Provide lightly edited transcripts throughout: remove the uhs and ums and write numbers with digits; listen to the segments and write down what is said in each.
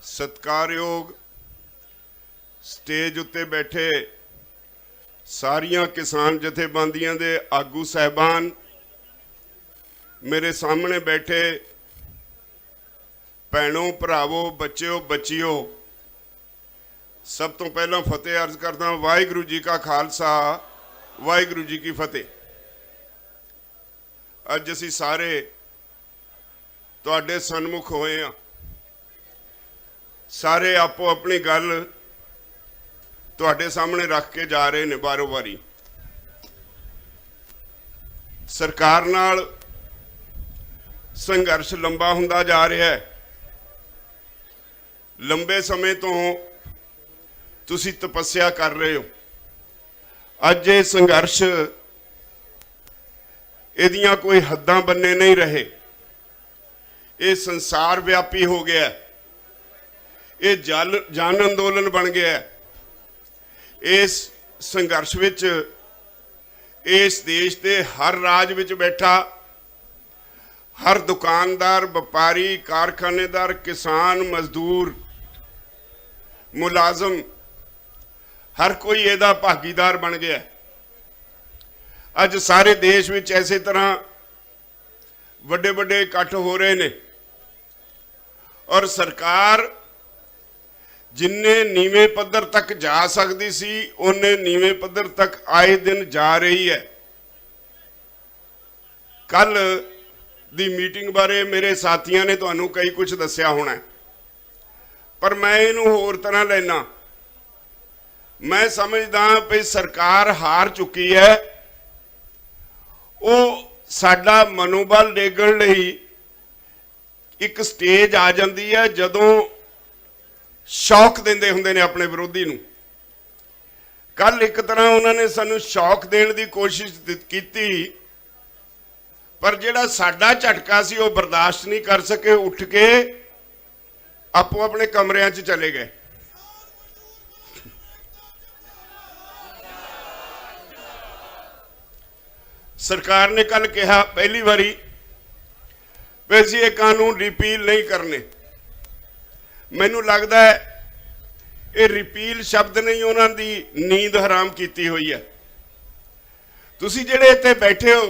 सत्कारयोग stage उत्ते बैठे सारियां किसान जथेबंदियां दे आगू साहबान, मेरे सामने बैठे भैनों भरावो बच्चों बच्चियों, सब तो पहला फतेह अर्ज करदा वाहिगुरू जी का खालसा वाहिगुरू जी की फतेह। अज असी सारे तुहाडे सन्मुख होए हैं, सारे आपो अपनी गल तुहाडे सामने रख के जा रहे ने बारो बारी। सरकार नाल संघर्ष लंबा हुंदा जा रहा है। लंबे समय तो तुसी तपस्या कर रहे हो। अज ये संघर्ष इहदियां कोई हद्दां बन्ने नहीं रहे, ये संसार व्यापी हो गया, ये जन अंदोलन बन गया। इस संघर्ष विच इस देश के हर राज विच बैठा हर दुकानदार, व्यापारी, कारखानेदार, किसान, मजदूर, मुलाजम, हर कोई इहदा भागीदार बन गया। अज सारे देश विच इसे तरह वड्डे वड्डे इकट्ठ हो रहे ने और सरकार जिन्ने नीवे पद्धर तक जा सकती सी उन्ने नीवे पद्धर तक आए दिन जा रही है। कल दी मीटिंग बारे मेरे साथियों ने तुहानू कई कुछ दस्या होना है, पर मैं इनू होर तरह लेना। मैं समझदा भी सरकार हार चुकी है। वो साडा मनोबल डेगण लई एक स्टेज आ जाती है जदों शौक देंदे हुंदे ने अपने विरोधी नूं। कल एक तरह उन्होंने सानू शौक देने की कोशिश की, पर जिहड़ा साडा झटका सी वो बर्दाश्त नहीं कर सके, उठ के आपो अपने कमरियां च चले गए। सरकार ने कल कहा पहली बारी वैसे ये कानून रिपील नहीं करने। मैनू लगता है ये रिपील शब्द नहीं उन्होंने नींद हराम की हुई है। तुसी जेड़े इत्थे बैठे हो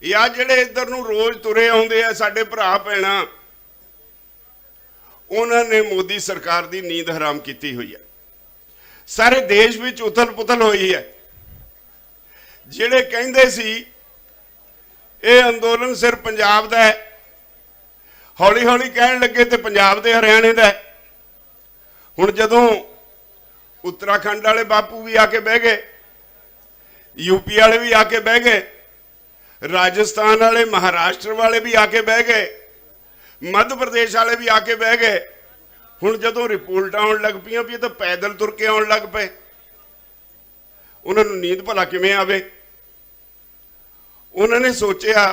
या जेड़े इधर नूं रोज तुरे आउंदे आ साडे भरा भैणां, उन्होंने मोदी सरकार की नींद हराम की हुई है। सारे देश में उथल पुथल हुई है। जेड़े कहंदे सी ये अंदोलन सिर्फ पंजाब दा है, हौली हौली कहन लगे तो पंजाब दे हरियाणे दा है। हुण जदों उत्तराखंड वाले बापू भी आके बह गए, यूपी वाले भी आके बह गए, राजस्थान वाले, महाराष्ट्र वाले भी आके बह गए, मध्य प्रदेश वाले भी आके बह गए। हुण जदों रिपोर्ट आउण लग पईयां भी तो पैदल तुर के आउण लग पे, उन्होंने नींद भला किवें आवे। उन्होंने सोचा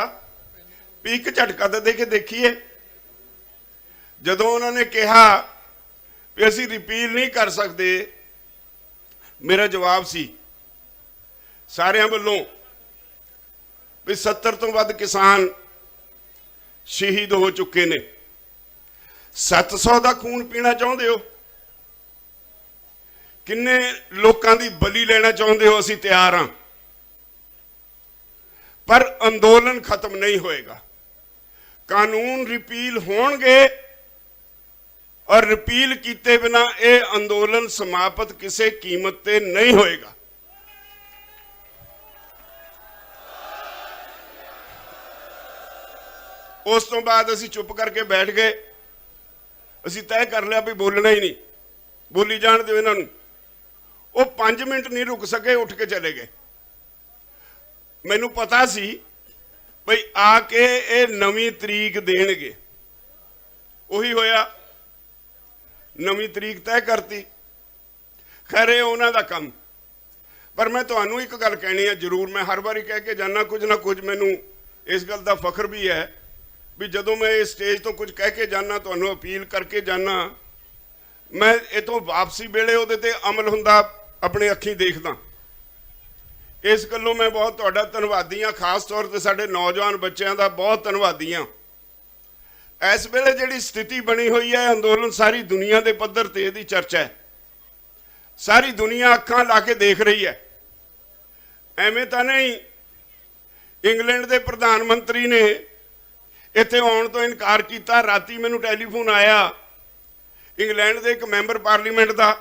भी एक झटका तो दे के देखिए। जदों उन्होंने कहा भी असी रिपील नहीं कर सकते, मेरा जवाब सी सारियां वल्लों भी 70 तो वध किसान शहीद हो चुके ने। 700 का खून पीना चाहते हो? किन्ने लोगों की बलि लेना चाहते हो? असी तैयार हाँ, पर अंदोलन खत्म नहीं होएगा। कानून रिपील होणगे और रिपील किए बिना यह अंदोलन समाप्त किसी कीमत ते नहीं होएगा। उस तो बाद असी चुप करके बैठ गए। असी तय कर लिया भी बोलना ही नहीं, बोली जान दो इन्हों। वो 5 मिनट नहीं रुक सके, उठ के चले गए। मैनू पता सी भाई आके ये नवीं तरीक देणगे। उही होया, नवीं तरीक तय करती। खैर ये उन्हां दा काम। पर मैं तुहानू एक गल कहनी है जरूर, मैं हर बारी कह के जाना कुछ ना कुछ। मैनू इस गल का फख्र भी है भी जदों मैं इस स्टेज तो कुछ कह के जाना, तुहानू अपील करके जाना, मैं इतों वापसी वेले उहदे ते अमल हुंदा अपने अखीं देखदा। इस गल्लों मैं बहुत तुहाडा धन्नवादी हाँ, खास तौर पर साडे नौजवान बच्चों का बहुत धन्नवादी हाँ। इस वेले जिहड़ी स्थिति बनी हुई है, अंदोलन सारी दुनिया के पद्धर ते इहदी चर्चा है, सारी दुनिया अखां ला के देख रही है। एवें तां नहीं इंग्लैंड के प्रधानमंत्री ने इत्थे आउण तो इनकार किया। राती मैनूं टैलीफोन आया इंग्लैंड के एक मैंबर पार्लीमेंट का,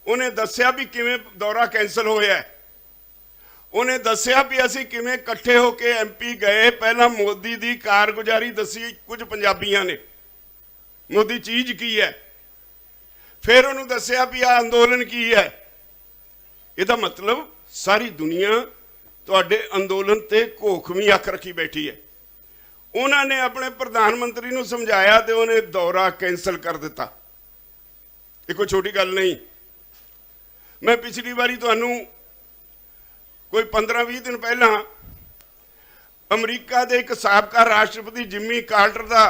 उन्हें दस्सिया भी किवें दौरा कैंसल होया है। उन्हें दस्सिया भी असीं किवें इकट्ठे होके MP गए। पहला मोदी की कारगुजारी दसी कुछ पंजाबियों ने, मोदी चीज़ की है, फिर उन्होंने दस्सिया भी आ अंदोलन की है। इसका मतलब सारी दुनिया तुहाडे अंदोलन ते घोखवीं अख रखी बैठी है। उन्होंने अपने प्रधानमंत्री को समझाया तो उन्हें दौरा कैंसल कर दिता। ये कोई छोटी गल नहीं। मैं पिछली बारी तुहानू कोई 15-20 दिन पहला अमरीका के एक साबका राष्ट्रपति जिमी कार्टर का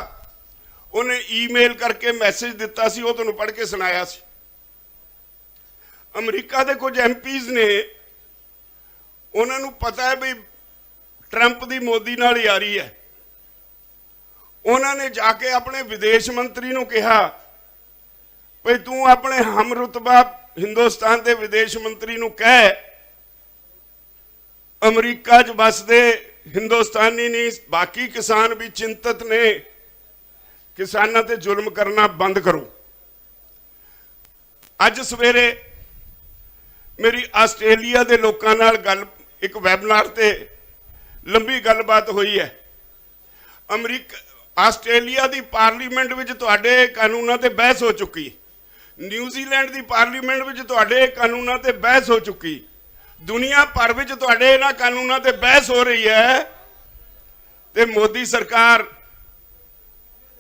उन्हें ईमेल करके मैसेज दिता सी, वो तुहानू पढ़ के सुनाया सी। अमरीका के कुछ MPs ने, उन्होंने पता है भी ट्रंप की मोदी नाल यारी है। उन्होंने जाके अपने विदेश मंत्री को कहा भाई तू अपने हम रुतबा हिंदुस्तान के विदेश मंत्री को कह अमरीका च बसदे हिंदुस्तानी नहीं बाकी किसान भी चिंतित ने, किसानों ते जुल्म करना बंद करो। अज सवेरे मेरी आस्ट्रेलिया के लोगों नाल गल एक वैबनार ते लंबी गलबात हुई है। आस्ट्रेलिया की पार्लीमेंट में तुहाडे कानूनों ते बहस हो चुकी, न्यूजीलैंड की पार्लीमेंट में तुहाडे कानूनों ते बहस हो चुकी, दुनिया भर में तुहाडे इन्हां कानूनों ते बहस हो रही है। ते मोदी सरकार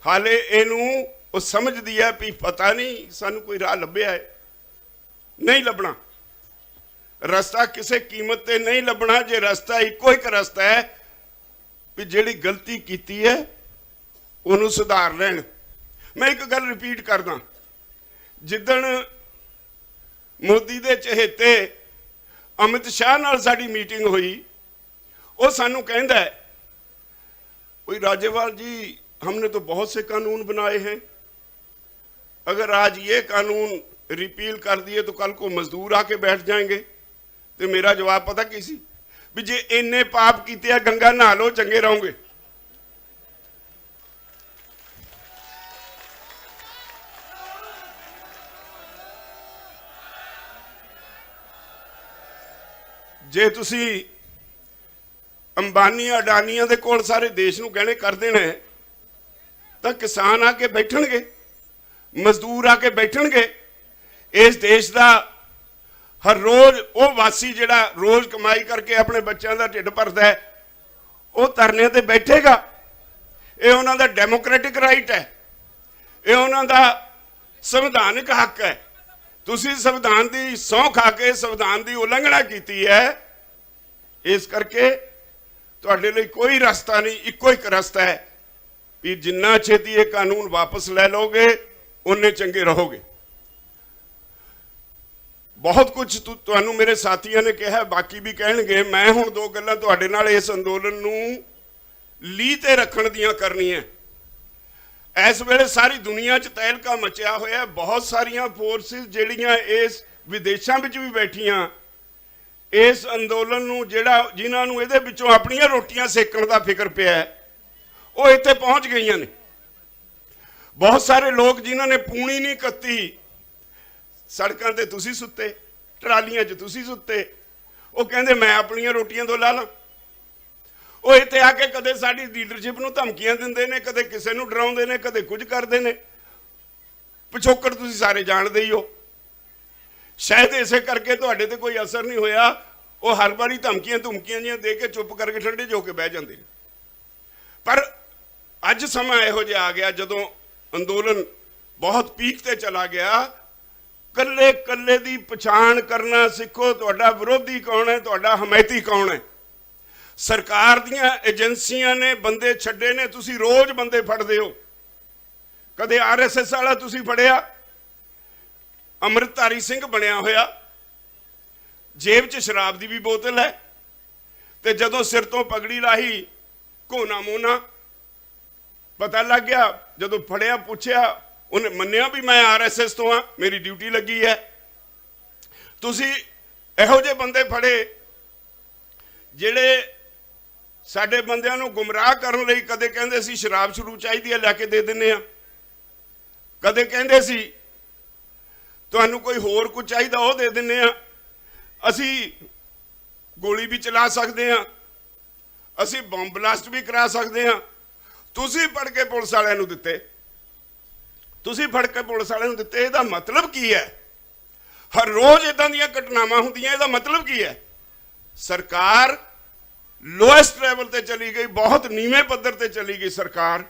हाले इनू समझदी है भी पता नहीं सानू कोई राह लभ्या है, नहीं लभना रस्ता, किसी कीमत ते नहीं लभना। जे रस्ता इको एक रस्ता है भी जिहड़ी गलती कीती है उन्होंने सुधार लैन। मैं एक गल रिपीट करदा, जिदन मोदी दे चहेते अमित शाह नाल साडी मीटिंग हुई, वो सानू कहंदा है कोई राजेवाल जी हमने तो बहुत से कानून बनाए हैं, अगर आज ये कानून रिपील कर दिए तो कल को मजदूर आके बैठ जाएंगे। तो मेरा जवाब पता की सी भी जे इन्ने पाप कीते गंगा नहा लो चंगे रहोगे। जे तुसी अंबानी अडानिया दे कोल सारे देश नूं गहने कर देना है तो किसान आके बैठणगे, मजदूर आके बैठणगे। इस देश का हर रोज वो वासी जिहड़ा रोज कमाई करके अपने बच्चों का ढिड भरदा है वो धरने ते बैठेगा। ये उन्हां दा डेमोक्रेटिक राइट है, ये उन्हां दा संविधानिक हक है। तुसी संविधान की सौं खा के संविधान की उलंघना की है, इस करके तुहाडे लई कोई रास्ता नहीं, इको एक रास्ता है भी जिन्ना छेती ये कानून वापस ले लोगे उन्ने चंगे रहोगे। बहुत कुछ तुहानू मेरे साथियों ने कहा, बाकी भी कहणगे। मैं हुण दो गल्लां तुहाडे नाल इस अंदोलन नूं लीह ते रखण दियां करनियां। इस वेले सारी दुनिया च तहलका मचिया होया, बहुत सारियां फोर्सिस जिहड़ियां इस विदेशों में भी बैठियां इस अंदोलन नूं जिन्हां नूं इहदे विचों अपणियां रोटियां सेकण दा फिक्र पिया है वो इत्थे पहुंच गईयां ने। बहुत सारे लोग जिन्हां ने पूणी नहीं कत्ती, सड़कों ते तुसी सुत्ते, ट्रालियां च तुसी सुत्ते, वो कहंदे मैं अपणियां रोटियां दो ला ला। वो इत्थे आके कदे साडी लीडरशिप नूं धमकियां दिंदे ने, कदे किसे नूं डराउंदे ने, कदे कुछ करदे ने। पिछोकड़ तुसी सारे जानदे ही हो। शायद इसे करके तुहाडे ते कोई असर नहीं होया, वो हर बारी धमकियां जिहियां दे के चुप करके ठंडे जो के बह जांदे ने। पर अज समा इहो जिहा आ गया जदों अंदोलन बहुत पीक ते चला गया। कल्ले कल्ले दी पछाण करना सिखो, तुहाडा विरोधी कौन है, तुहाडा हमायती कौन है। सरकार दियां एजेंसियां ने बंदे छड्डे ने, तुसी रोज बंदे फड़दे हो। कदे RSS वाला तुसी फड़िया, अमृतधारी सिंह बनया होया, जेब च शराब की भी बोतल है, तो जदों सिर तो पगड़ी लाही घोना मोना पता लग गया जदों फड़िया पूछया उन्हें मन्निया भी मैं RSS तो हाँ, मेरी ड्यूटी लगी है। तुसी इहो जे बंदे फड़े जिहड़े साडे बंदियां नूं गुमराह करन लई कदे कहंदे सी शराब शुरू चाहीदी है लैके दे दिंदे आ, कदे कहंदे सी तुहानूं कोई होर कुछ चाहीदा वो दे दिंदे आ, असी गोली भी चला सकते हैं, असी बम ब्लास्ट भी करा सकते हैं। तुसी फड़ के पुलिस वालियां नूं दित्ते, तुसी फड़ के पुलिस वालियां नूं दित्ते, इहदा मतलब की है? हर रोज इदां दीयां घटनावां हुंदियां, इहदा मतलब की है? सरकार लोएस्ट लैवल ते चली गई, बहुत नीवें पद्धर ते चली गई सरकार।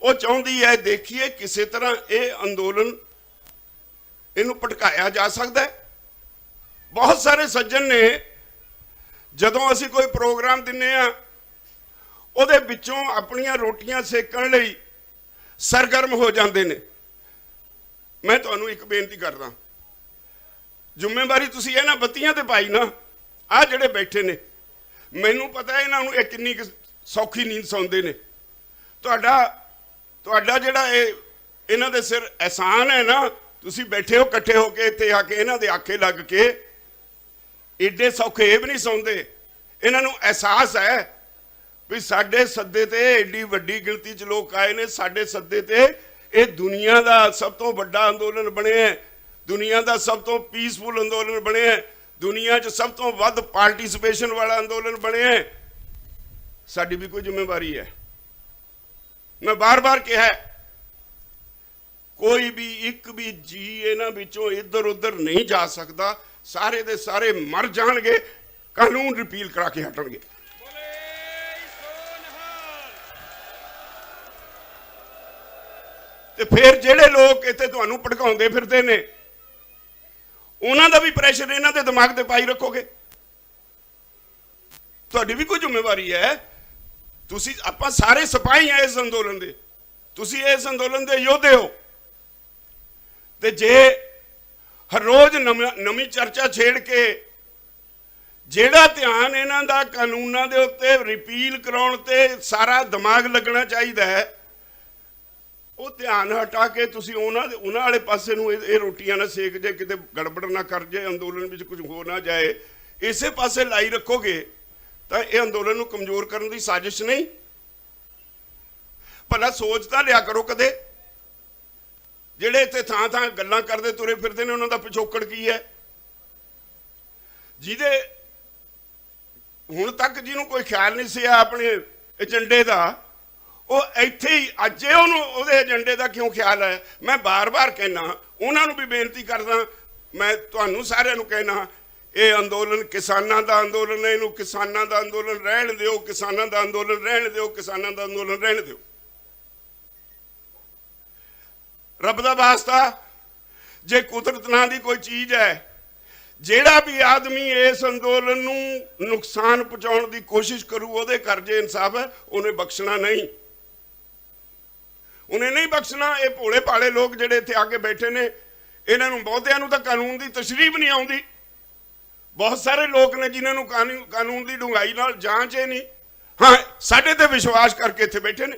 वो चाहुंदी है देखिए किसी तरह ये अंदोलन इनू भटकाया जा सकता है। बहुत सारे सज्जन ने जदों असी कोई प्रोग्राम दिन्ने आ उहदे विचों अपनियां रोटियां सेकण लई सरगर्म हो जाते हैं। मैं तुहानूं एक बेनती करदा, जिम्मेवारी तुसीं इन्हां बत्तियां ते पाई ना, आ जिहड़े बैठे ने, मैनूं पता है इन्हां नूं ये किन्नी सौखी नींद सौंदे ने। तुहाडा जिहड़ा इन्हां दे सिर एहसान है ना, तुसीं बैठे हो इकट्ठे होके इत्थे आके इन्हां दे आखे लग के एडे सौखे ये भी नहीं सौंदे। इन्हां नूं एहसास है भी साडे सद्दे ते एडी वड्डी गिणती च लोग आए ने, साडे सद्दे ते ये दुनिया का सब तो वड्डा अंदोलन बने है, दुनिया का सब तो पीसफुल अंदोलन बने है, दुनिया च सब तो वध पार्टिसिपेशन वाला अंदोलन बने है। साडी भी कोई जिम्मेवारी है। मैं बार बार कहा कोई भी एक भी जी इन्हां विचों इधर उधर नहीं जा सकता, सारे दे सारे मर जाणगे, कानून रिपील करा के हटणगे। ते फिर जिहड़े लोग इत्थे तुहानूं भड़काउंदे फिरदे ने उन्हां दा भी प्रैशर इन्हां दे दिमाग ते पाई रखोगे। तुहाडी भी कोई जिम्मेवारी है। तुसीं आपां सारे सिपाही हैं इस अंदोलन दे, तुसीं इस अंदोलन दे योद्धे हो। ते जे हर रोज नवीं चर्चा छेड़ के जिहड़ा ध्यान इन्हां दा कानूनां दे उत्ते रिपील कराउण ते सारा दिमाग लगना चाहिदा है, वो ध्यान हटा के तुसीं उन्हां वाले पासे नूं ये रोटियां ना सेक जे, किते गड़बड़ ना कर जाए, अंदोलन विच कुछ हो ना जाए, इसे पासे लाई रखोगे तो ये अंदोलन नूं कमजोर करने की साजिश नहीं। भला सोच तां लिया करो कदे, जिहड़े इत्थे थां थां गल्लां करदे तुरे फिरदे ने उन्हां दा पिछोकड़ की है? जिहदे हुण तक जिहनूं कोई ख्याल नहीं सी अपने एजेंडे का, वो इत्थे ही अज उहदे एजेंडे का क्यों ख्याल है? मैं बार बार कहना, उन्होंने भी बेनती करदा, मैं तुहानूं सारिआं नूं कहना, ये अंदोलन किसानां दा अंदोलन है, इहनूं किसानां दा अंदोलन रहण दिओ, किसानां दा अंदोलन रहण दिओ, किसानां दा अंदोलन रहण दिओ। रब दा वास्ता जे कुदरत नां दी कोई चीज़ है, जिहड़ा भी आदमी इस अंदोलन नूं नुकसान पहुंचाउण दी कोशिश करू उहदे करजे इंसाफ है, उन्हें बख्शना नहीं, उन्हें नहीं बख्शना। ये भोले भाले लोग जिहड़े इत्थे आके बैठे ने, इन्हां नूं बहुतिआं नूं तां कानून की तशरीह नहीं आउंदी। बहुत सारे लोग ने जिन्हां नूं कानून की डूंघाई नाल जांच है नहीं, हाँ साडे ते विश्वास करके इत्थे बैठे ने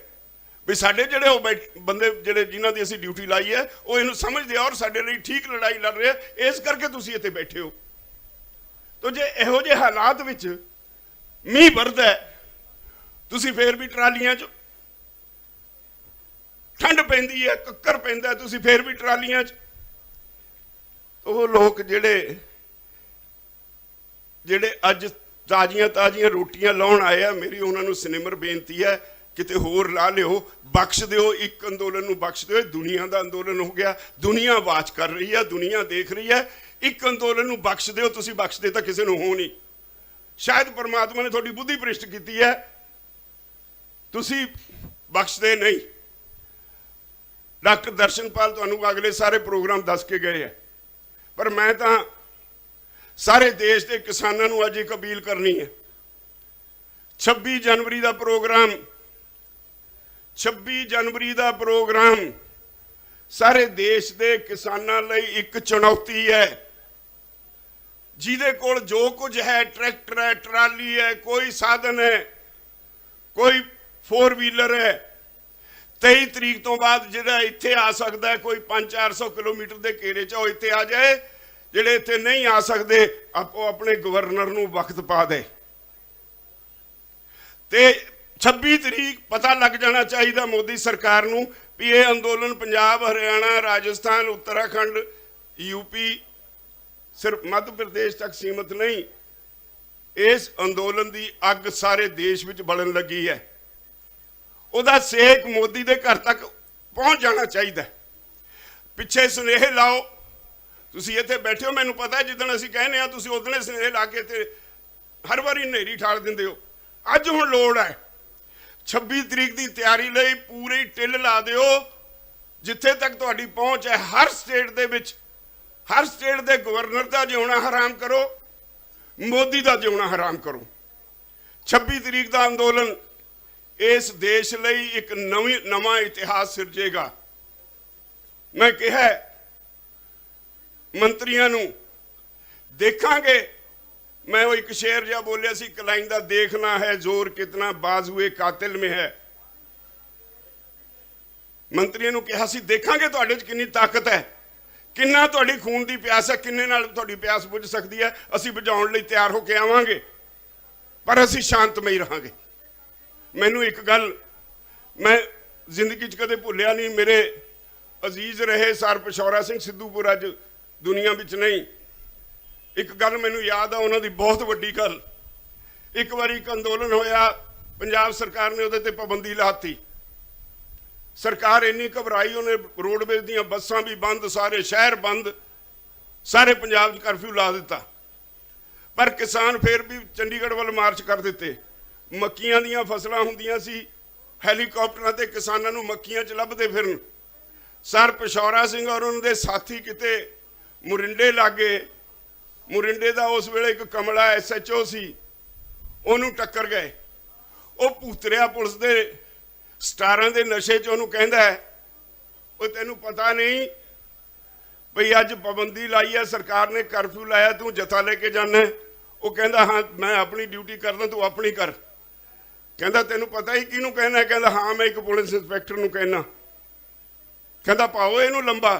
भी साडे जिहड़े वो बंदे जिहड़े जिन्हां दी असीं ड्यूटी लाई है वो इहनूं समझदे और साडे लई ठीक लड़ाई लड़ रहे, इस करके तुसीं इत्थे बैठे हो। तो जे इहो जे हालात विच मींह वरदा है, तुसीं फिर भी ट्रालियां च, ठंड पैंदी है, कक्कर पैंदा है, तुसीं फिर भी ट्रालियां च। वो लोग जिहड़े जिहड़े अज ताजियां ताजियां रोटियां लाउण आए आ, मेरी उन्हां नूं सिनिमर बेनती है किते होर ला लिओ, बख्श दिओ, एक अंदोलन नूं बख्श दिओ। दुनिया का अंदोलन हो गया, दुनिया वाच कर रही है, दुनिया देख रही है, एक अंदोलन नूं बख्श दिओ। तुसीं बख्शदे तां किसी नूं हो नहीं, शायद परमात्मा ने तुहाडी बुद्धि भ्रिष्ट कीती है, तुसीं बख्शदे नहीं। डॉक्टर दर्शनपाल तुहानूं अगले सारे प्रोग्राम दस के गए हैं, पर मैं तां सारे देश के किसानों नूं अज एक अपील करनी है। 26 जनवरी का प्रोग्राम, 26 जनवरी का प्रोग्राम सारे देश के किसानों लई एक चुनौती है। जिहदे कोल जो कुछ है, ट्रैक्टर है, ट्राली है, कोई साधन है, कोई 4 व्हीलर है, 23 ਤਰੀਕ ਤੋਂ ਬਾਅਦ ਜਿਹੜਾ ਇੱਥੇ ਆ ਸਕਦਾ ਹੈ ਕੋਈ 500-400 ਕਿਲੋਮੀਟਰ ਦੇ ਘੇਰੇ 'ਚ, ਉਹ ਇੱਥੇ ਆ ਜਾਏ। ਜਿਹੜੇ ਇੱਥੇ ਨਹੀਂ ਆ ਸਕਦੇ ਆਪੋ ਆਪਣੇ ਗਵਰਨਰ ਨੂੰ ਵਕਤ ਪਾ ਦੇ। ਤੇ 26 ਤਰੀਕ ਪਤਾ ਲੱਗ ਜਾਣਾ ਚਾਹੀਦਾ ਮੋਦੀ ਸਰਕਾਰ ਨੂੰ ਵੀ ਇਹ ਅੰਦੋਲਨ ਪੰਜਾਬ, ਹਰਿਆਣਾ, ਰਾਜਸਥਾਨ, ਉੱਤਰਾਖੰਡ, यूपी, सिर्फ मध्य प्रदेश तक सीमित नहीं, इस अंदोलन की अग सारे देश में बलन लगी है। उहदा सेक मोदी के घर तक पहुँच जाना चाहिए। पिछे सुनेहे लाओ, तुसीं इत्थे बैठे हो, मैनूं पता है जिद्दण असीं कहने आ तुसीं उदणे सुनेहे ला के ते हर वारी हनेरी ठाल दिंदे हो। अज हुण लोड़ है 26 तरीक की तैयारी लई पूरी टिल ला दिओ। जिथे तक तुहाडी पहुँच है हर स्टेट दे विच, हर स्टेट के गवर्नर का जिउना हराम करो, मोदी का जिउना हराम करो। 26 तरीक का अंदोलन इस देश लई एक नवा इतिहास सिरजेगा। मैं कहा मंत्रियों नूं देखांगे, मैं वो एक शेर जिहा बोलिया सी कलाइन दा, देखना है जोर कितना बाजुए कातिल में है। मंत्रियों नूं कहा सी देखांगे तुहाडे च कितनी ताकत है, किन्ना तुहाडी खून की प्यास है, किन्ने नाल तुहाडी प्यास बुझ सकती है। असीं बुझाउण लई तैयार होके आवांगे, पर असीं शांतमई रहांगे। मैनूं एक गल मैं जिंदगी च कदे भुल्लिया नहीं, मेरे अजीज रहे सर पिशौरा सिंह सिद्धूपुर अज दुनिया विच नहीं। एक गल मैनूं याद आ उन्हां दी बहुत वड्डी गल। एक बारी एक अंदोलन होया, पंजाब सरकार ने उहदे ते पाबंदी लाती। सरकार इन्नी घबराई, उन्हें रोडवेज दीयां बसां भी बंद, सारे शहर बंद, सारे पंजाब कर्फ्यू ला दिता। पर किसान फिर भी चंडीगढ़ वाल मार्च कर दिते। मक्कियां दीयां फसलां हुंदियां सी, हैलीकॉप्टरां ते किसानां नूं मक्कियां च लभदे फिरन। सर पिशौरा सिंह और उन्होंने साथी किते मुरिंडे लागे। मुरिंडे का उस वेले एक कमला SHO सी, उन्होंने टक्कर गए। वो भूतरिया पुलिस के स्टारां दे नशे च उन्होंने कहंदा है, वो तैनूं पता नहीं भई अज पाबंदी लाई है सरकार ने, कर्फ्यू लाया, तू जथा लेके जाना है। वो कहंदा हाँ मैं अपनी ड्यूटी करदा, तू अपनी कर। कहंदा तैनूं पता ही किहनूं कहना है? कहंदा हाँ मैं एक पुलिस इंस्पैक्टर नूं कहना। कहंदा पाओ इहनूं लंबा।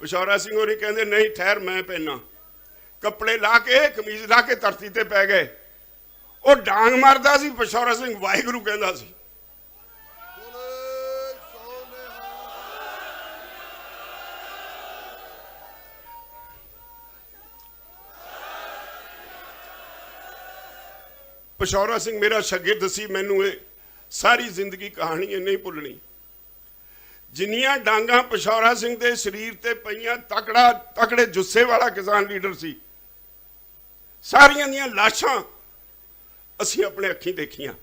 पिशौरा सिंह होरी कहंदे नहीं ठहर मैं पहना। कपड़े ला के कमीज ला के धरती ते पै गए। वो डांग मारदा सी, पिशौरा सिंह वाहिगुरू कहंदा सी। पिशौरा सिंह मेरा शागिर्द सी, मैनूं ये सारी जिंदगी कहानी नहीं भुलनी। जिन्नियां डांगा पिशौरा सिंह के शरीर ते पईयां, तकड़ा तकड़े जुस्से वाला किसान लीडर सी, सारियां दियां लाशां असीं अपने अखीं देखियां।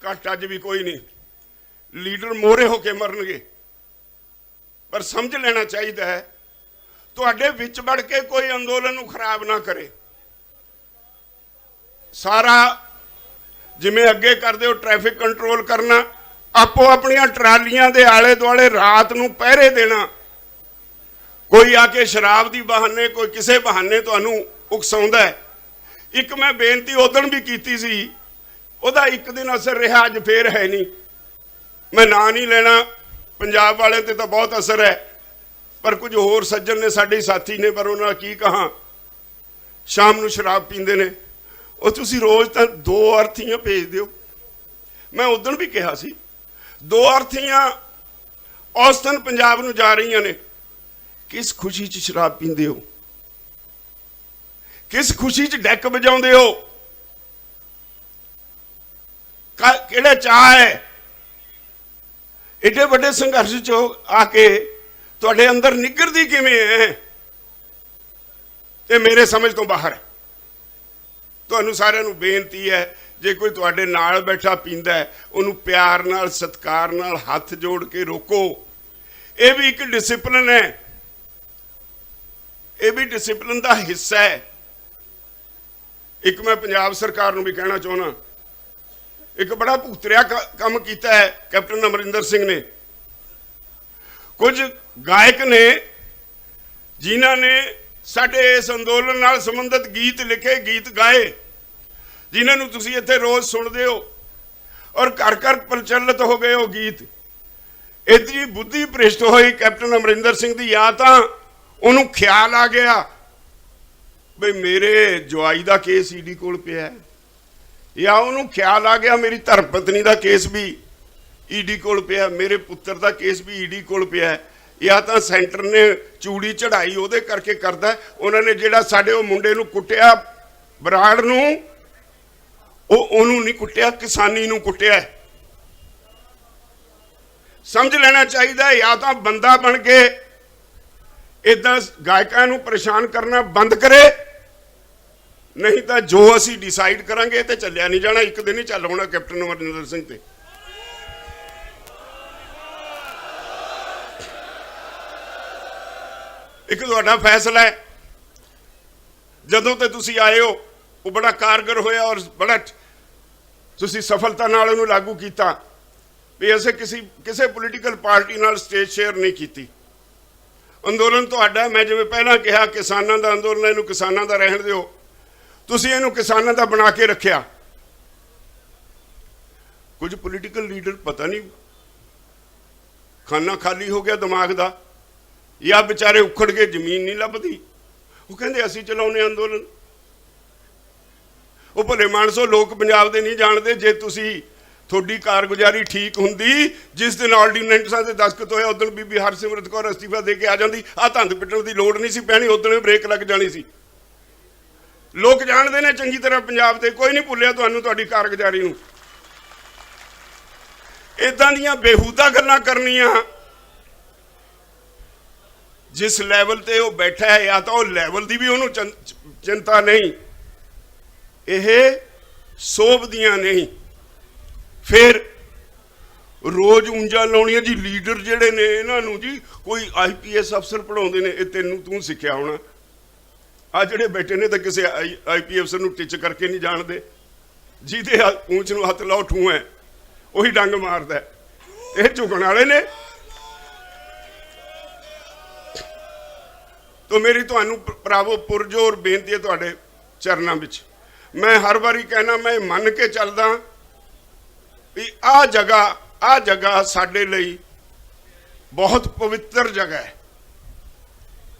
घट अज भी कोई नहीं, लीडर मोहरे होके मरनगे, पर समझ लेना चाहिए है तुहाडे विच बढ़ के कोई अंदोलन नूं खराब ना करे। सारा जिमें अगे करदे हो ट्रैफिक कंट्रोल करना, आपो अपनियां ट्रालियां दे आले दुआले रात नूं पहरे देना। कोई आके शराब दी बहाने, कोई किसे बहाने तुहानूं उकसाउंदा है। एक मैं बेनती उदण भी कीती सी, उहदा एक दिन असर रहा, अज फिर है नहीं। मैं ना नहीं लेना, पंजाब वाले ते तां बहुत असर है, पर कुछ होर सज्जन ने साडे साथी ने, पर उन्हां की कहा शाम नूं शराब पींदे ने, ਉਹ ਤੁਸੀਂ रोज़ तो 2 अर्थीਆਂ भेज ਦਿਓ। मैं उदण भी कहा सी 2 अर्थीਆਂ औसतन पंजाब नूं जा रही ने। किस खुशी च शराब पींदे हो, किस खुशी च डैक बजाउंदे हो, किहड़े चाह है? एडे वड्डे संघर्ष चो आके तुहाडे अंदर निगरदी किवें है? ते मेरे समझ तो बाहर है। तुहानूं सारिਆਂ ਨੂੰ बेनती है, जे कोई तुहाडे नाल बैठा पींदा है उन्होंने प्यार नाल सत्कार नाल हथ जोड़ के रोको। ये भी एक डिसिपलिन है, ये भी डिसिपलिन का हिस्सा है। एक मैं पंजाब सरकार नूं भी कहना चाहना, एक बड़ा भूतरिया काम किया है कैप्टन अमरिंदर सिंह ने। कुछ गायक ने जिन्हां ने साडे इस अंदोलन नाल संबंधित गीत लिखे, गीत गाए, जिन्होंने तुसीं इत्थे रोज़ सुनदे हो। और घर घर प्रचलित हो गए वो गीत। इतनी बुद्धि भ्रिष्ट हुई कैप्टन अमरिंदर सिंह की, या तो उन्होंने ख्याल आ गया भी मेरे जवाई का केस ईडी कोल पिया है, या उन्होंने ख्याल आ गया मेरी धर्म पत्नी का केस भी ईडी कोल पिया, मेरे पुत्र का केस भी ईडी कोल पिया है, या तो सेंटर ने चूड़ी चढ़ाई ਉਹਦੇ करके करता। उन्होंने ਜਿਹੜਾ ਸਾਡੇ ਉਹ ਮੁੰਡੇ ਨੂੰ ਕੁੱਟਿਆ ਬਰਾੜ ਨੂੰ, ਉਹਨੂੰ नहीं ਕੁੱਟਿਆ, किसानी ਨੂੰ ਕੁੱਟਿਆ। समझ लेना चाहिए, या तो बंदा बन के इदा गायकों को परेशान करना बंद करे, नहीं तो जो असी डिसाइड करांगे तो चलिया नहीं जाना, एक दिन ही चल होना कैप्टन अमरिंदर सिंह ते। एक तुहाडा फैसला है, जदों ते तुसी आए हो वो बड़ा कारगर होया और बड़ा तुसी सफलता नाल उहनूं लागू कीता भी असें किसी पोलीटिकल पार्टी नाल स्टेज शेयर नहीं की। अंदोलन तुहाडा, मैं जिवें पहलां कहा किसानां दा अंदोलन, इहनूं किसानां दा रहण दिओ, तुसीं इहनूं किसानां दा बना के रखिया। कुछ पोलीटिकल लीडर पता नहीं खाना खाली हो गया दिमाग दा, या बेचारे उखड़ के जमीन नहीं लभदी, वो कहंदे असीं चलाउने अंदोलन। वो भले मानसो लोग पंजाब दे नहीं जानते, जे तुसीं थोड़ी कारगुजारी ठीक होंगी, जिस दिन ऑर्डीनेंसां ते दस्तखत होया उदण बीबी हरसिमरत कौर अस्तीफा दे के आ जाती, आ धंध पिटण की लोड़ नहीं सी पैनी, उदण ब्रेक लग जानी सी। लोग जानते ने चंगी तरह पंजाब दे, कोई नहीं भुलिया तुहानूं तुहाडी कारगुजारी नूं। इदां दीयां बेहूदा गल्लां करनियां, जिस लैवल ते वो बैठा है, या तो वो लैवल की भी उन्होंने चिंता नहीं, यह सोभदियां नहीं, फिर रोज ऊंजा लाउणियां जी। लीडर जिहड़े ने इन्हां जी कोई IPS अफसर पढ़ाउंदे ने, तैनूं तूं सिक्ख्या होना, आ जिहड़े बैठे ने तो किसी IP अफसर नूं टिच करके नहीं जानते, जिहदे पूंछ नूं हत्थ लाओ ठूं है उही डंग मारदा है, ये झुकण वाले ने। तो मेरी तुहानूं भरावो पुरजोर बेनती है तुहाडे चरनां विच, मैं हर बारी कहना, मैं मन के चलदा भी आ जगह साडे लई बहुत पवित्र जगह है।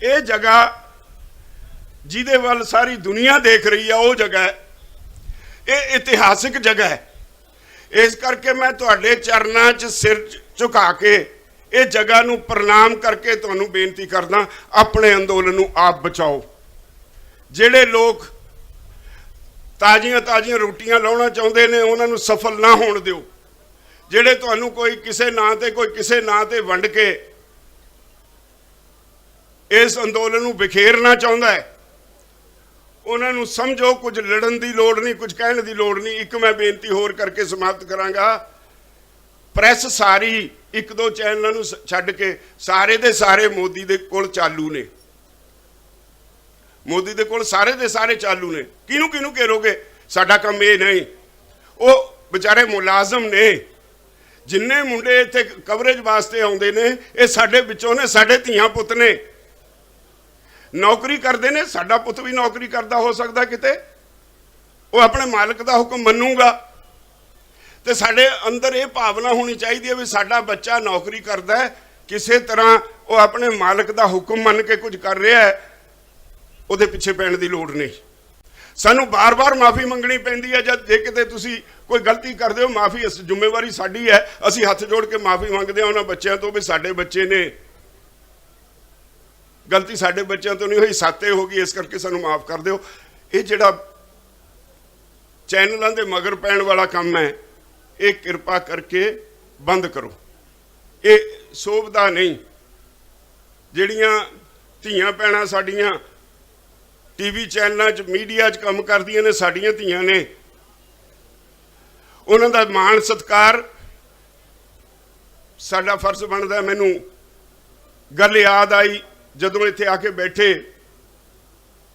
ये जगह जिहदे वल सारी दुनिया देख रही है, वो जगह है, ये इतिहासिक जगह है। इस करके मैं तुहाडे चरनां 'च सिर झुका के ये जगह नूं प्रणाम करके तुहानूं बेनती करदा, अपने अंदोलन नूं आप बचाओ। जिहड़े लोग ताजियां ताजियां रोटियां लाउणा चाहुंदे ने, उन्हां नूं सफल ना होण दिओ। जिहड़े तुहानूं कोई किसे नां ते कोई किसे नां ते वंड के इस अंदोलन नूं बिखेरना चाहुंदा है, उन्हां नूं समझो कुछ लड़न की लोड़ नहीं, कुछ कहण की लोड़ नहीं। एक मैं बेनती होर करके समाप्त करांगा, प्रैस सारी एक दो चैनलों नूं छड्ड के सारे दे सारे मोदी दे कोल चालू ने, मोदी दे कोल सारे दे सारे चालू ने। किनू किनू घेरोगे? साडा काम ये नहीं, वो बेचारे मुलाजम ने, जिन्ने मुंडे इत्थे कवरेज वास्ते आउंदे ने, ये साडे विचों ने, साडे धीआं पुत ने, नौकरी करते ने। साडा पुत भी नौकरी करता हो सकता किते, वो अपने मालिक का हुक्म मनूगा। तो साडे अंदर ये भावना होनी चाहिए है भी साडा बच्चा नौकरी करता है, किसी तरह वो अपने मालिक का हुक्म मन के कुछ कर रहा है, ਉਹਦੇ ਪਿੱਛੇ ਪੈਣ ਦੀ ਲੋੜ नहीं। ਸਾਨੂੰ बार-बार माफ़ी मंगनी पैंदी है, जब जे किते तुसी कोई गलती करते हो, माफ़ी जिम्मेवारी साडी है, असी हथ जोड़ के माफ़ी मंगते हैं उन्होंने बच्चों तो भी साडे बच्चे ने, गलती साडे बच्चों तो नहीं हुई, साते हो गई, इस करके सानू माफ़ कर दिओ। ये जिहड़ा चैनलों के मगर पैण वाला काम है, ये किरपा करके बंद करो, ये शोभदा नहीं। जिहड़ियां धीआं भैणां साडीआं टीवी चैनलों च मीडिया च काम करदियां ने, साडियां धीआं ने, उन्हां दा मान सत्कार साडा फर्ज बनदा। मैनूं गल याद आई जदों इत्थे आके बैठे,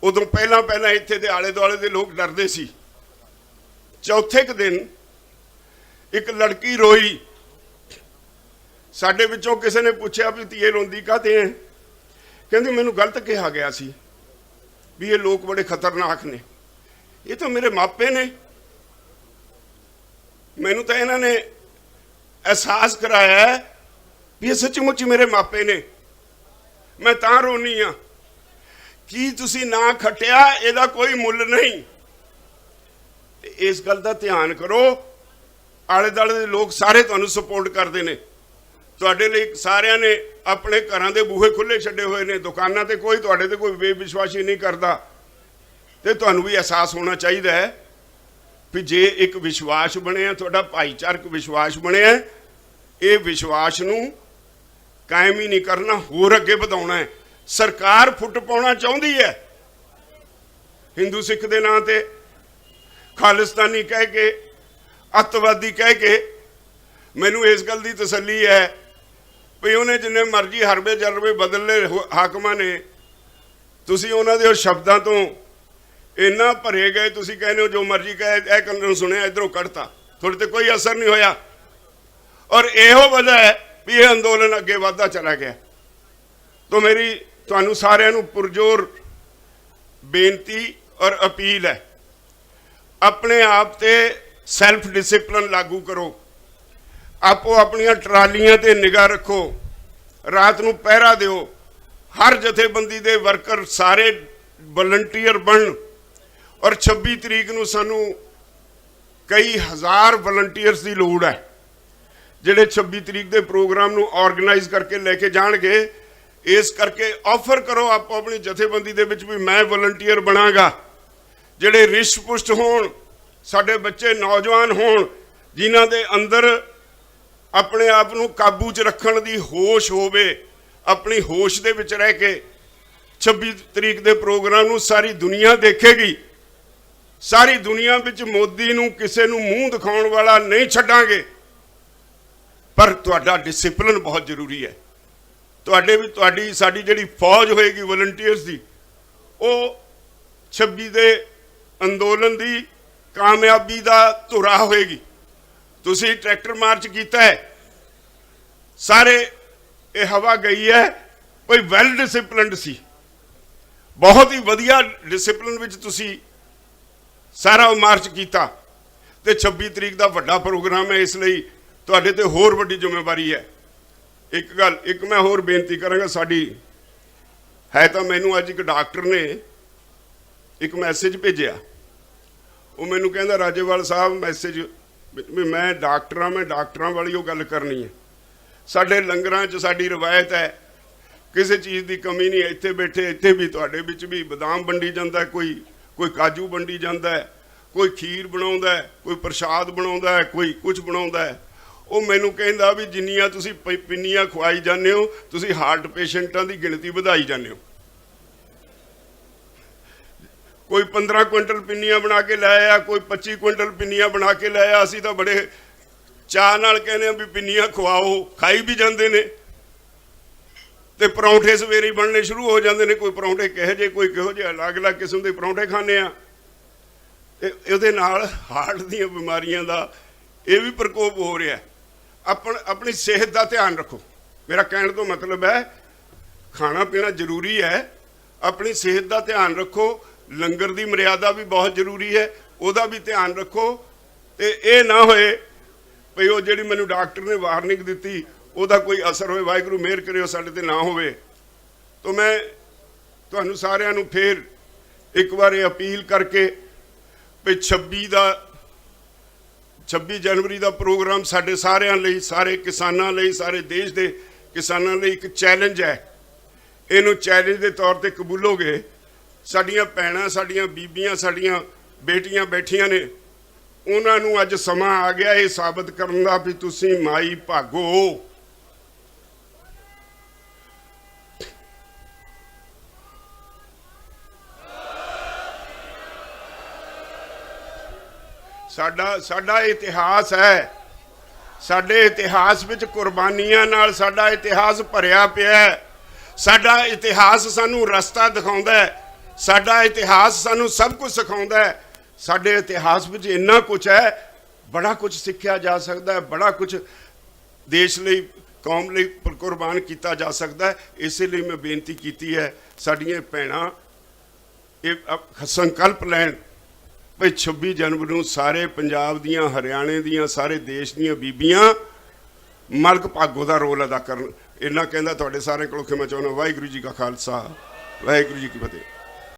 उदों पहला इत्थे दे आले दुआले दे लोग डरदे सी। चौथे क दिन एक लड़की रोई, साडे विचों किसी ने पूछा भी धीए रोंदी काहते है? कहंदी मैनूं गलत कहा गया सी भी ये लोग बड़े खतरनाक ने, ये तो मेरे मापे ने, ਮੈਨੂੰ ਤਾਂ ਇਹਨਾਂ ਨੇ ਅਹਿਸਾਸ ਕਰਾਇਆ ਹੈ ਵੀ ਇਹ ਸੱਚਮੁੱਚ ਮੇਰੇ ਮਾਪੇ ਨੇ। ਮੈਂ ਤਾਂ ਰੋਨੀ ਆ ਕੀ ਤੁਸੀਂ ਨਾ ਖੱਟਿਆ, ਇਹਦਾ ਕੋਈ ਮੁੱਲ ਨਹੀਂ। ਇਸ ਗੱਲ ਦਾ ਧਿਆਨ ਕਰੋ। ਆਲੇ ਦੁਆਲੇ ਦੇ ਲੋਕ ਸਾਰੇ ਤੁਹਾਨੂੰ ਸਪੋਰਟ ਕਰਦੇ ਨੇ, ਤੁਹਾਡੇ ਲਈ ਸਾਰਿਆਂ ਨੇ ਆਪਣੇ ਘਰਾਂ ਦੇ ਬੂਹੇ ਖੁੱਲੇ ਛੱਡੇ ਹੋਏ ਨੇ, ਦੁਕਾਨਾਂ ਤੇ ਕੋਈ ਤੁਹਾਡੇ ਤੇ ਕੋਈ ਬੇਵਿਸ਼ਵਾਸੀ ਨਹੀਂ ਕਰਦਾ। ਤੇ ਤੁਹਾਨੂੰ ਵੀ ਅਹਿਸਾਸ ਹੋਣਾ ਚਾਹੀਦਾ ਹੈ ਵੀ ਜੇ ਇੱਕ ਵਿਸ਼ਵਾਸ ਬਣਿਆ, ਤੁਹਾਡਾ ਭਾਈਚਾਰਕ ਵਿਸ਼ਵਾਸ ਬਣਿਆ, ਇਹ ਵਿਸ਼ਵਾਸ ਨੂੰ ਕਾਇਮ ਹੀ ਨਹੀਂ ਕਰਨਾ, ਹੋਰ ਅੱਗੇ ਵਧਾਉਣਾ ਹੈ। ਸਰਕਾਰ ਫੁੱਟ ਪਾਉਣਾ ਚਾਹੁੰਦੀ ਹੈ ਹਿੰਦੂ ਸਿੱਖ ਦੇ ਨਾਂ ਤੇ, ਖਾਲਿਸਤਾਨੀ ਕਹਿ ਕੇ, ਅੱਤਵਾਦੀ ਕਹਿ ਕੇ। ਮੈਨੂੰ ਇਸ ਗੱਲ ਦੀ ਤਸੱਲੀ ਹੈ ਵੀ ਉਹਨੇ ਜਿੰਨੇ ਮਰਜ਼ੀ ਹਰਬੇ ਜਰਬੇ ਬਦਲ ਲਏ ਹਾਕਮਾਂ ਨੇ, ਤੁਸੀਂ ਉਹਨਾਂ ਦੇ ਉਹ ਸ਼ਬਦਾਂ ਤੋਂ ਇੰਨਾ ਭਰੇ ਗਏ, ਤੁਸੀਂ ਕਹਿੰਦੇ ਹੋ ਜੋ ਮਰਜ਼ੀ ਕਹੇ, ਇਹ ਕੰਨ ਨੂੰ ਸੁਣਿਆ ਇੱਧਰੋਂ ਕੱਢਤਾ, ਤੁਹਾਡੇ ਤੇ ਕੋਈ ਅਸਰ ਨਹੀਂ ਹੋਇਆ। ਔਰ ਇਹੋ ਵਜ੍ਹਾ ਹੈ ਵੀ ਇਹ ਅੰਦੋਲਨ ਅੱਗੇ ਵਧਦਾ ਚਲਾ ਗਿਆ। ਤਾਂ ਮੇਰੀ ਤੁਹਾਨੂੰ ਸਾਰਿਆਂ ਨੂੰ ਪੁਰਜੋਰ ਬੇਨਤੀ ਔਰ ਅਪੀਲ ਹੈ, ਆਪਣੇ ਆਪ ਤੇ ਸੈਲਫ ਡਿਸਿਪਲਿਨ ਲਾਗੂ ਕਰੋ। ਆਪੋ ਆਪਣੀਆਂ ਟਰਾਲੀਆਂ ਤੇ ਨਿਗਾਹ ਰੱਖੋ, ਰਾਤ ਨੂੰ ਪਹਿਰਾ ਦਿਓ। ਹਰ ਜਥੇਬੰਦੀ ਦੇ ਵਰਕਰ ਸਾਰੇ ਵਲੰਟੀਅਰ ਬਣਨ। ਔਰ 26 ਤਰੀਕ ਨੂੰ ਸਾਨੂੰ ਕਈ ਹਜ਼ਾਰ ਵਲੰਟੀਅਰਸ ਦੀ ਲੋੜ ਹੈ ਜਿਹੜੇ 26 ਤਰੀਕ ਦੇ ਪ੍ਰੋਗਰਾਮ ਨੂੰ ਆਰਗੇਨਾਈਜ਼ ਕਰਕੇ ਲੈ ਕੇ ਜਾਣਗੇ। ਇਸ ਕਰਕੇ ਆਫਰ ਕਰੋ ਆਪੋ ਆਪਣੀ ਜਥੇਬੰਦੀ ਦੇ ਵਿੱਚ ਵੀ ਮੈਂ ਵਲੰਟੀਅਰ ਬਣਾਂਗਾ। ਜਿਹੜੇ ਰਿਸ਼ਟ ਪੁਸ਼ਟ ਹੋਣ, ਸਾਡੇ ਬੱਚੇ ਨੌਜਵਾਨ ਹੋਣ, ਜਿਨ੍ਹਾਂ ਦੇ ਅੰਦਰ ਆਪਣੇ ਆਪ ਨੂੰ ਕਾਬੂ 'ਚ ਰੱਖਣ ਦੀ ਹੋਸ਼ ਹੋਵੇ, ਆਪਣੀ ਹੋਸ਼ ਦੇ ਵਿੱਚ ਰਹਿ ਕੇ 26 ਤਰੀਕ ਦੇ ਪ੍ਰੋਗਰਾਮ ਨੂੰ ਸਾਰੀ ਦੁਨੀਆ ਦੇਖੇਗੀ। ਸਾਰੀ ਦੁਨੀਆ ਵਿੱਚ ਮੋਦੀ ਨੂੰ ਕਿਸੇ ਨੂੰ ਮੂੰਹ ਦਿਖਾਉਣ ਵਾਲਾ ਨਹੀਂ ਛੱਡਾਂਗੇ। ਪਰ ਤੁਹਾਡਾ ਡਿਸਿਪਲਿਨ ਬਹੁਤ ਜ਼ਰੂਰੀ ਹੈ। ਤੁਹਾਡੀ ਸਾਡੀ ਜਿਹੜੀ ਫੌਜ ਹੋਏਗੀ ਵਲੰਟੀਅਰਸ ਦੀ, ਉਹ 26 ਦੇ ਅੰਦੋਲਨ ਦੀ ਕਾਮਯਾਬੀ ਦਾ ਧੁਰਾ ਹੋਏਗੀ। ਤੁਸੀਂ ਟਰੈਕਟਰ ਮਾਰਚ ਕੀਤਾ ਹੈ, ਸਾਰੇ ਇਹ ਹਵਾ ਗਈ ਹੈ, ਕੋਈ ਵੈਲ ਡਿਸਿਪਲਿਨਡ ਸੀ, ਬਹੁਤ ਹੀ ਵਧੀਆ ਡਿਸਿਪਲਿਨ ਵਿੱਚ ਤੁਸੀਂ ਸਾਰਾ ਮਾਰਚ ਕੀਤਾ। ਤੇ 26 ਤਰੀਕ ਦਾ ਵੱਡਾ ਪ੍ਰੋਗਰਾਮ ਹੈ, ਇਸ ਲਈ ਤੁਹਾਡੇ ਤੇ ਹੋਰ ਵੱਡੀ ਜ਼ਿੰਮੇਵਾਰੀ ਹੈ। ਇੱਕ ਮੈਂ ਹੋਰ ਬੇਨਤੀ ਕਰਾਂਗਾ, ਸਾਡੀ ਹੈ ਤਾਂ ਮੈਨੂੰ ਅੱਜ ਇੱਕ ਡਾਕਟਰ ਨੇ ਇੱਕ ਮੈਸੇਜ ਭੇਜਿਆ। ਉਹ ਮੈਨੂੰ ਕਹਿੰਦਾ ਰਾਜੇਵਾਲ ਸਾਹਿਬ ਮੈਸੇਜ ਵੀ ਮੈਂ ਡਾਕਟਰਾਂ, ਮੈਂ ਡਾਕਟਰਾਂ ਵਾਲੀ ਉਹ ਗੱਲ ਕਰਨੀ ਹੈ। ਸਾਡੇ ਲੰਗਰਾਂ 'ਚ ਸਾਡੀ ਰਵਾਇਤ ਹੈ, ਕਿਸੇ ਚੀਜ਼ ਦੀ ਕਮੀ ਨਹੀਂ। ਇੱਥੇ ਬੈਠੇ ਇੱਥੇ ਵੀ ਤੁਹਾਡੇ ਵਿੱਚ ਵੀ ਬਦਾਮ ਵੰਡੀ ਜਾਂਦਾ, ਕੋਈ ਕਾਜੂ ਵੰਡੀ ਜਾਂਦਾ, ਕੋਈ ਖੀਰ ਬਣਾਉਂਦਾ, ਕੋਈ ਪ੍ਰਸ਼ਾਦ ਬਣਾਉਂਦਾ, ਕੋਈ ਕੁਝ ਬਣਾਉਂਦਾ। ਉਹ ਮੈਨੂੰ ਕਹਿੰਦਾ ਵੀ ਜਿੰਨੀਆਂ ਤੁਸੀਂ ਪਿੰਨੀਆਂ ਖਵਾਈ ਜਾਂਦੇ ਹੋ, ਤੁਸੀਂ ਹਾਰਟ ਪੇਸ਼ੈਂਟਾਂ ਦੀ ਗਿਣਤੀ ਵਧਾਈ ਜਾਂਦੇ ਹੋ। ਕੋਈ 15 ਕੁਇੰਟਲ ਪਿੰਨੀਆਂ ਬਣਾ ਕੇ ਲੈ ਆਇਆ, ਕੋਈ 25 ਕੁਇੰਟਲ ਪਿੰਨੀਆਂ ਬਣਾ ਕੇ ਲੈ ਆਇਆ। ਅਸੀਂ ਤਾਂ ਬੜੇ ਚਾਅ ਨਾਲ ਕਹਿੰਦੇ ਆ ਵੀ ਪਿੰਨੀਆਂ ਖਵਾਓ, ਖਾਈ ਵੀ ਜਾਂਦੇ ਨੇ। ਤੇ ਪਰੌਂਠੇ ਸਵੇਰੇ ਬਣਨੇ ਸ਼ੁਰੂ ਹੋ ਜਾਂਦੇ ਨੇ, ਕੋਈ ਪਰੌਂਠੇ ਕਿਹੋ ਜਿਹੇ, ਕੋਈ ਕਿਹੋ ਜਿਹੇ, ਅਲੱਗ-ਅਲੱਗ ਕਿਸਮ ਦੇ ਪਰੌਂਠੇ ਖਾਂਦੇ ਆ। ਤੇ ਇਹਦੇ ਨਾਲ ਹਾਰਟ ਦੀਆਂ ਬਿਮਾਰੀਆਂ ਦਾ ਇਹ ਵੀ ਪ੍ਰਕੋਪ ਹੋ ਰਿਹਾ। ਆਪਣੀ ਸਿਹਤ ਦਾ ਧਿਆਨ ਰੱਖੋ। ਮੇਰਾ ਕਹਿਣ ਤੋਂ ਮਤਲਬ ਹੈ ਖਾਣਾ ਪੀਣਾ ਜ਼ਰੂਰੀ ਹੈ, ਆਪਣੀ ਸਿਹਤ ਦਾ ਧਿਆਨ ਰੱਖੋ। ਲੰਗਰ ਦੀ ਮਰਿਆਦਾ ਵੀ ਬਹੁਤ ਜ਼ਰੂਰੀ ਹੈ, ਉਹਦਾ ਵੀ ਧਿਆਨ ਰੱਖੋ। ਤੇ ਇਹ ਨਾ ਹੋਏ ਭਈ ਉਹ ਜਿਹੜੀ ਮੈਨੂੰ ਡਾਕਟਰ ਨੇ ਵਾਰਨਿੰਗ ਦਿੱਤੀ ਉਹਦਾ ਕੋਈ ਅਸਰ ਹੋਏ। ਵਾਹਿਗੁਰੂ ਮਿਹਰ ਕਰਿਓ ਸਾਡੇ ਤੇ ਨਾ ਹੋਵੇ। ਤਾਂ ਮੈਂ ਤੁਹਾਨੂੰ ਸਾਰਿਆਂ ਨੂੰ ਫੇਰ ਇੱਕ ਵਾਰ ਇਹ ਅਪੀਲ ਕਰਕੇ ਵੀ 26 ਜਨਵਰੀ ਦਾ ਪ੍ਰੋਗਰਾਮ ਸਾਡੇ ਸਾਰਿਆਂ ਲਈ, ਸਾਰੇ ਕਿਸਾਨਾਂ ਲਈ, ਸਾਰੇ ਦੇਸ਼ ਦੇ ਕਿਸਾਨਾਂ ਲਈ ਇੱਕ ਚੈਲੰਜ ਹੈ। ਇਹਨੂੰ ਚੈਲੰਜ ਦੇ ਤੌਰ ਤੇ ਕਬੂਲੋਗੇ। ਸਾਡੀਆਂ ਭੈਣਾਂ, ਸਾਡੀਆਂ ਬੀਬੀਆਂ, ਸਾਡੀਆਂ ਬੇਟੀਆਂ ਬੈਠੀਆਂ ਨੇ, ਉਹਨਾਂ ਨੂੰ ਅੱਜ ਸਮਾਂ ਆ ਗਿਆ ਇਹ ਸਾਬਤ ਕਰਨ ਦਾ ਵੀ ਤੁਸੀਂ ਮਾਈ ਭਾਗੋ। ਸਾਡਾ ਇਤਿਹਾਸ ਹੈ, ਸਾਡੇ ਇਤਿਹਾਸ ਵਿੱਚ ਕੁਰਬਾਨੀਆਂ ਨਾਲ ਸਾਡਾ ਇਤਿਹਾਸ ਭਰਿਆ ਪਿਆ ਹੈ। ਸਾਡਾ ਇਤਿਹਾਸ ਸਾਨੂੰ ਰਸਤਾ ਦਿਖਾਉਂਦਾ ਹੈ, ਸਾਡਾ ਇਤਿਹਾਸ ਸਾਨੂੰ ਸਭ ਕੁਝ ਸਿਖਾਉਂਦਾ ਹੈ। ਸਾਡੇ ਇਤਿਹਾਸ ਵਿੱਚ ਇੰਨਾ ਕੁਝ ਹੈ, ਬੜਾ ਕੁਝ ਸਿੱਖਿਆ ਜਾ ਸਕਦਾ ਹੈ, ਬੜਾ ਕੁਝ ਦੇਸ਼ ਲਈ, ਕੌਮ ਲਈ ਕੁਰਬਾਨ ਕੀਤਾ ਜਾ ਸਕਦਾ ਹੈ। ਇਸੇ ਲਈ ਮੈਂ ਬੇਨਤੀ ਕੀਤੀ ਹੈ ਸਾਡੀਆਂ ਭੈਣਾਂ ਇਹ ਸੰਕਲਪ ਲੈਣ ਵੀ 26 ਜਨਵਰੀ ਨੂੰ ਸਾਰੇ ਪੰਜਾਬ ਦੀਆਂ, ਹਰਿਆਣੇ ਦੀਆਂ, ਸਾਰੇ ਦੇਸ਼ ਦੀਆਂ ਬੀਬੀਆਂ ਮਲਕ ਭਾਗੋ ਦਾ ਰੋਲ ਅਦਾ ਕਰਨ। ਇੰਨਾ ਕਹਿੰਦਾ ਤੁਹਾਡੇ ਸਾਰਿਆਂ ਕੋਲੋਂ ਖਿਮਾ ਚਾਹੁੰਦਾ। ਵਾਹਿਗੁਰੂ ਜੀ ਕਾ ਖਾਲਸਾ, ਵਾਹਿਗੁਰੂ ਜੀ ਕੀ ਫਤਿਹ।